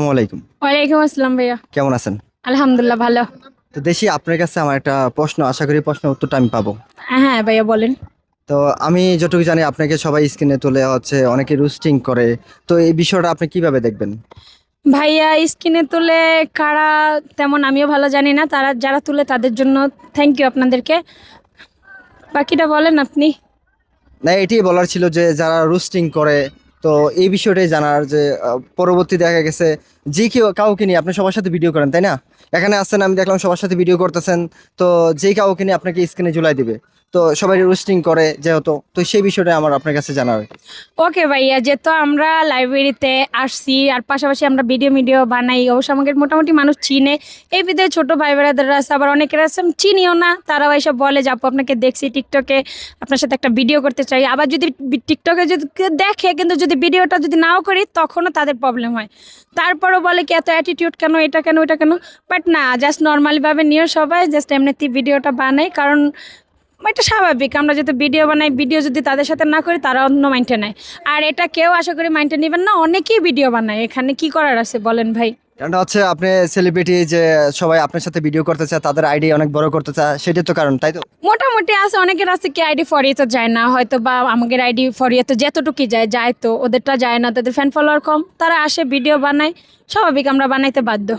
আসসালামু আলাইকুম। ওয়ালাইকুম আসসালাম ভাইয়া। কেমন আছেন? আলহামদুলিল্লাহ ভালো। তো দেশি আপনার কাছে আমার একটা প্রশ্ন, আশা করি প্রশ্নের উত্তরটা আমি পাবো। হ্যাঁ ভাইয়া বলেন। তো আমি যতটুকু জানি আপনাকে সবাই স্ক্রিনে তুলে অনেকে রোস্টিং করে। তো এই বিষয়টা আপনি কিভাবে দেখবেন? ভাইয়া স্ক্রিনে তুলে কারা তেমন আমিও ভালো জানি না, তারা যারা তুলে তাদের জন্য থ্যাংক ইউ আপনাদেরকে। বাকিটা বলেন আপনি। না, এটাই বলার ছিল যে যারা রোস্টিং করে, তো এই বিষয়টাই জানার যে পরবর্তী দেখা গেছে যে কেউ কাউকে নিয়ে আপনি সবার সাথে ভিডিও করেন, তাই না? এখানে আসছেন, আমি দেখলাম সবার সাথে ভিডিও করতেছেন। তো যে কাউকে নিয়ে আপনাকে স্ক্রিনে ঝুলাই দিবে, তো সবাই রোস্টিং করে যেহেতু, তো সেই বিষয়টা আমার আপনার কাছে জানার। ওকে ভাইয়া, যেহেতু আমরা লাইব্রেরিতে আসছি আর পাশাপাশি আমরা ভিডিও বানাই, অবশ্য আমাকে মোটামুটি মানুষ চিনে। এই বিধে ছোট ভাই বোনেরা আছে, আবার অনেকের আছে চিনিও না, তারাও এসব বলে যে আপু আপনাকে দেখছি টিকটকে, আপনার সাথে একটা ভিডিও করতে চাই। আবার যদি টিকটকে যদি কেউ দেখে কিন্তু যদি ভিডিওটা যদি নাও করি তখনও তাদের প্রবলেম হয়। তারপরও বলে কি এত অ্যাটিটিউড কেন, এটা কেন ওইটা কেন। বাট না, জাস্ট নর্মালিভাবে নিয়ে সবাই জাস্ট এমনিতেই ভিডিওটা বানাই, কারণ এটা স্বাভাবিক। আমরা যদি ভিডিও বানাই, ভিডিও যদি তাদের সাথে না করি তারা অন্য মাইন্ডে নেয়। আর এটা কেউ আশা করি মাইন্ডে নেবেন না, অনেকেই ভিডিও বানায়, এখানে কি করার আছে বলেন ভাই। কারণটা আপনি সেলিব্রিটি, যে সবাই আপনার সাথে ভিডিও করতে চায়, তাদের আইডি অনেক বড় করতে চায়, সেটাই তো কারণ, তাই তো? মোটামুটি আছে, অনেকের আছে কি আইডি ফরিয়ে তো যায় না হয়তো, বা আমাদের আইডি ফরিয়ে তো যেতটুকুই যায় তো ওদেরটা যায় না, তাদের ফ্যান ফলোয়ার কম, তারা আসে ভিডিও বানায়, স্বাভাবিক আমরা বানাইতে বাধ্য।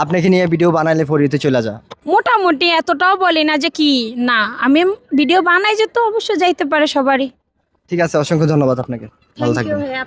আপনাকে নিয়ে ভিডিও বানাইলে ফরিতে চলে যা। মোটামুটি এতটাও বলি না যে কি, না আমি ভিডিও বানাই যে তো অবশ্যই যাইতে পারে সবারই। ঠিক আছে, অসংখ্য ধন্যবাদ আপনাকে। ভালো থ্যাংক ইউ থাকবেন। ভাইয়া।